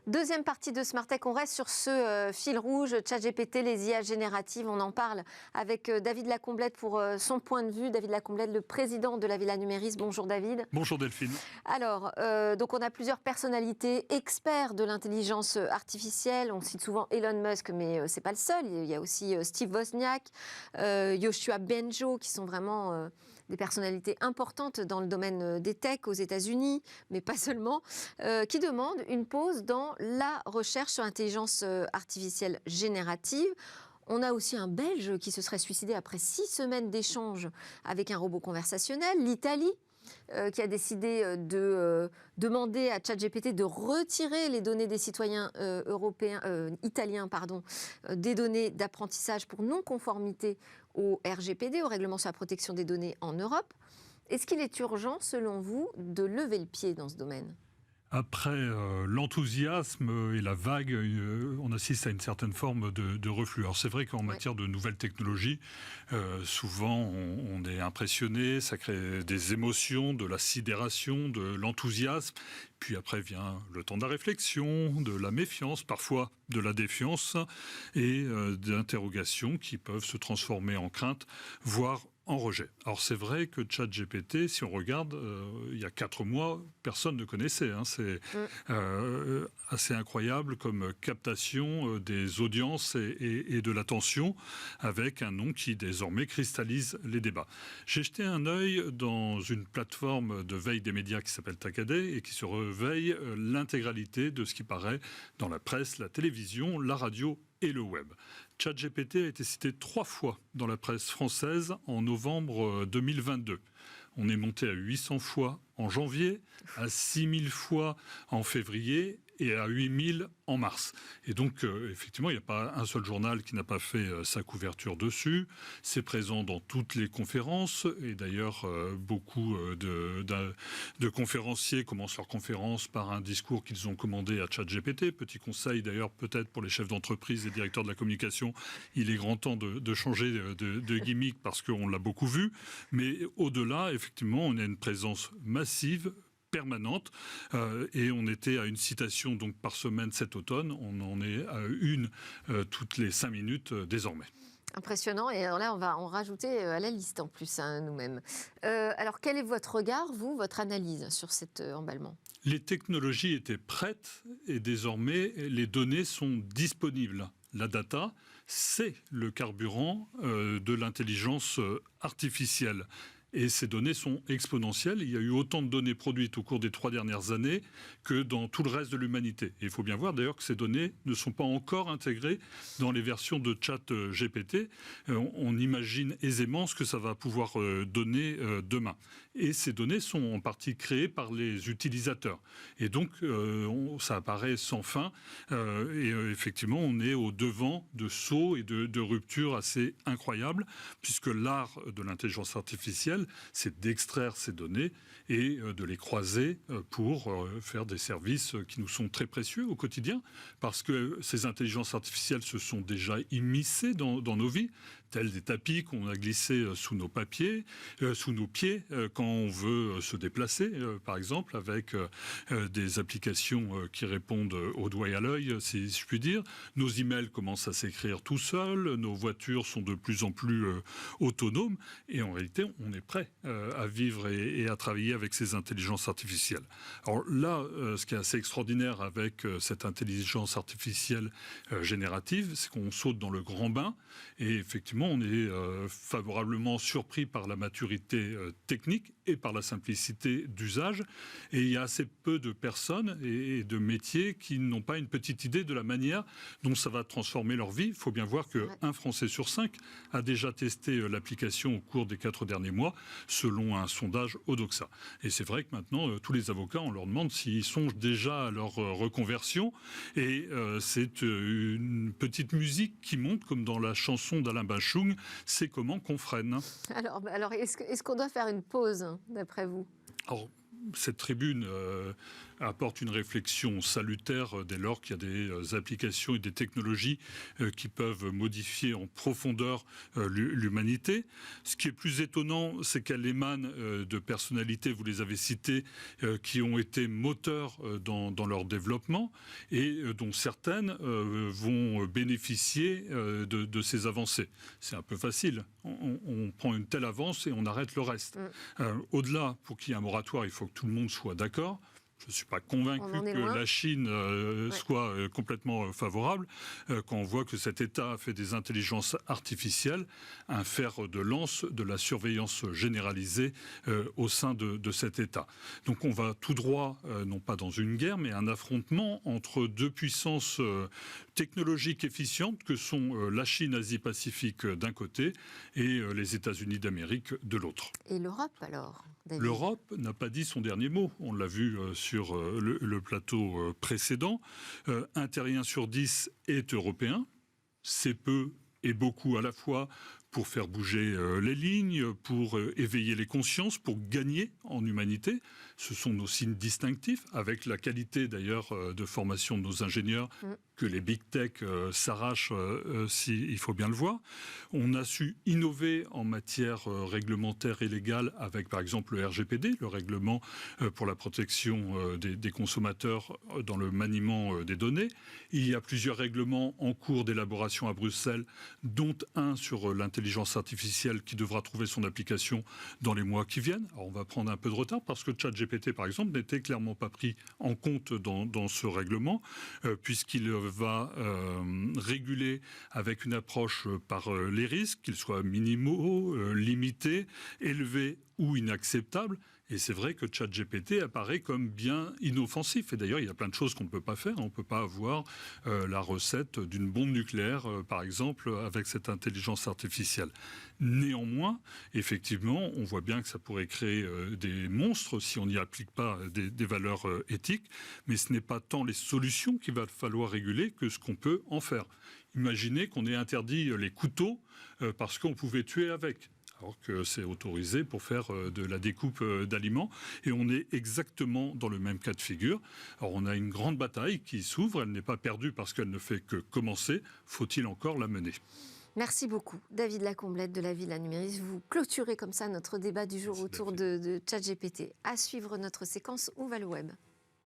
Deuxième partie de Smart Tech, on reste sur ce fil rouge, ChatGPT, les IA génératives. On en parle avec David Lacomblette pour son point de vue. David Lacomblette, le président de la Villa Numéris. Bonjour David. Bonjour Delphine. Alors, donc on a plusieurs personnalités experts de l'intelligence artificielle. On cite souvent Elon Musk, mais c'est pas le seul. Il y a aussi Steve Wozniak, Yoshua Bengio, qui sont vraiment des personnalités importantes dans le domaine des techs aux États-Unis, mais pas seulement, qui demandent une pause dans la recherche sur l'intelligence artificielle générative. On a aussi un Belge qui se serait suicidé après 6 semaines d'échanges avec un robot conversationnel, l'Italie, qui a décidé de demander à ChatGPT de retirer les données des citoyens italiens, des données d'apprentissage pour non-conformité au RGPD, au règlement sur la protection des données en Europe. Est-ce qu'il est urgent, selon vous, de lever le pied dans ce domaine ? Après l'enthousiasme et la vague, on assiste à une certaine forme de reflux. Alors c'est vrai qu'en matière de nouvelles technologies, souvent on est impressionné, ça crée des émotions, de la sidération, de l'enthousiasme. Puis après vient le temps de la réflexion, de la méfiance, parfois de la défiance et d'interrogations qui peuvent se transformer en crainte, voire en rejet. Alors c'est vrai que ChatGPT, si on regarde, il y a 4 mois, personne ne connaissait. C'est assez incroyable comme captation des audiences et de l'attention, avec un nom qui désormais cristallise les débats. J'ai jeté un œil dans une plateforme de veille des médias qui s'appelle Tacadet et qui se reveille l'intégralité de ce qui paraît dans la presse, la télévision, la radio et le web. ChatGPT a été cité 3 fois dans la presse française en novembre 2022. On est monté à 800 fois en janvier, à 6000 fois en février et à 8000 en mars. Et donc, effectivement, il n'y a pas un seul journal qui n'a pas fait sa couverture dessus. C'est présent dans toutes les conférences. Et d'ailleurs, beaucoup de conférenciers commencent leur conférence par un discours qu'ils ont commandé à ChatGPT. Petit conseil, d'ailleurs, peut-être pour les chefs d'entreprise et directeurs de la communication, il est grand temps de changer de gimmick parce qu'on l'a beaucoup vu. Mais au-delà, effectivement, on a une présence massive, permanente, et on était à une citation donc par semaine cet automne, on en est à une toutes les 5 minutes désormais. Impressionnant, et alors là on va en rajouter à la liste en plus nous-mêmes. Alors quel est votre regard, votre analyse sur cet emballement ? Les technologies étaient prêtes et désormais les données sont disponibles. La data, c'est le carburant de l'intelligence artificielle. Et ces données sont exponentielles. Il y a eu autant de données produites au cours des 3 dernières années que dans tout le reste de l'humanité. Et il faut bien voir d'ailleurs que ces données ne sont pas encore intégrées dans les versions de ChatGPT. On imagine aisément ce que ça va pouvoir donner demain. Et ces données sont en partie créées par les utilisateurs. Et donc, ça apparaît sans fin. Et effectivement, on est au devant de sauts et de ruptures assez incroyables, puisque l'art de l'intelligence artificielle, c'est d'extraire ces données et de les croiser pour faire des services qui nous sont très précieux au quotidien, parce que ces intelligences artificielles se sont déjà immiscées dans nos vies, tels des tapis qu'on a glissés sous nos pieds, quand on veut se déplacer, par exemple, avec des applications qui répondent au doigt et à l'œil, si je puis dire. Nos emails commencent à s'écrire tout seuls, nos voitures sont de plus en plus autonomes, et en réalité, on est prêt à vivre et à travailler avec ces intelligences artificielles. Alors là, ce qui est assez extraordinaire avec cette intelligence artificielle générative, c'est qu'on saute dans le grand bain, et effectivement, on est favorablement surpris par la maturité technique et par la simplicité d'usage. Et il y a assez peu de personnes et de métiers qui n'ont pas une petite idée de la manière dont ça va transformer leur vie. Il faut bien voir qu'un Français sur 5 a déjà testé l'application au cours des 4 derniers mois, selon un sondage Odoxa. Et c'est vrai que maintenant, tous les avocats, on leur demande s'ils songent déjà à leur reconversion. Et c'est une petite musique qui monte, comme dans la chanson d'Alain Bachung, c'est comment qu'on freine. Alors est-ce qu'on doit faire une pause, d'après vous ? Alors, cette tribune apporte une réflexion salutaire dès lors qu'il y a des applications et des technologies qui peuvent modifier en profondeur l'humanité. Ce qui est plus étonnant, c'est qu'elle émane de personnalités, vous les avez citées, qui ont été moteurs dans leur développement et dont certaines vont bénéficier de ces avancées. C'est un peu facile. On prend une telle avance et on arrête le reste. Au-delà, pour qu'il y ait un moratoire, il faut que tout le monde soit d'accord. Je ne suis pas convaincu que la Chine soit complètement favorable quand on voit que cet État a fait des intelligences artificielles un fer de lance de la surveillance généralisée au sein de cet État. Donc on va tout droit, non pas dans une guerre, mais un affrontement entre deux puissances technologiques efficientes que sont la Chine Asie-Pacifique d'un côté et les États-Unis d'Amérique de l'autre. Et l'Europe alors, David ? L'Europe n'a pas dit son dernier mot. On l'a vu sur le plateau précédent. Un terrien sur 10 est européen. C'est peu et beaucoup à la fois pour faire bouger les lignes, pour éveiller les consciences, pour gagner en humanité. Ce sont nos signes distinctifs, avec la qualité d'ailleurs de formation de nos ingénieurs que les big tech s'arrachent, il faut bien le voir. On a su innover en matière réglementaire et légale avec par exemple le RGPD, le règlement pour la protection des consommateurs dans le maniement des données. Il y a plusieurs règlements en cours d'élaboration à Bruxelles, dont un sur l'intelligence artificielle qui devra trouver son application dans les mois qui viennent. Alors on va prendre un peu de retard parce que ChatGPT par exemple n'était clairement pas pris en compte dans ce règlement puisqu'il va réguler avec une approche par les risques, qu'ils soient minimaux, limités, élevés ou inacceptables. Et c'est vrai que ChatGPT apparaît comme bien inoffensif. Et d'ailleurs, il y a plein de choses qu'on ne peut pas faire. On ne peut pas avoir la recette d'une bombe nucléaire, par exemple, avec cette intelligence artificielle. Néanmoins, effectivement, on voit bien que ça pourrait créer des monstres si on n'y applique pas des valeurs éthiques. Mais ce n'est pas tant les solutions qu'il va falloir réguler que ce qu'on peut en faire. Imaginez qu'on ait interdit les couteaux parce qu'on pouvait tuer avec. Alors que c'est autorisé pour faire de la découpe d'aliments. Et on est exactement dans le même cas de figure. Alors on a une grande bataille qui s'ouvre, elle n'est pas perdue parce qu'elle ne fait que commencer. Faut-il encore la mener ? Merci beaucoup, David Lacomblette de la Villa Numérique. Vous clôturez comme ça notre débat du jour autour de ChatGPT. À suivre notre séquence Où va le web ?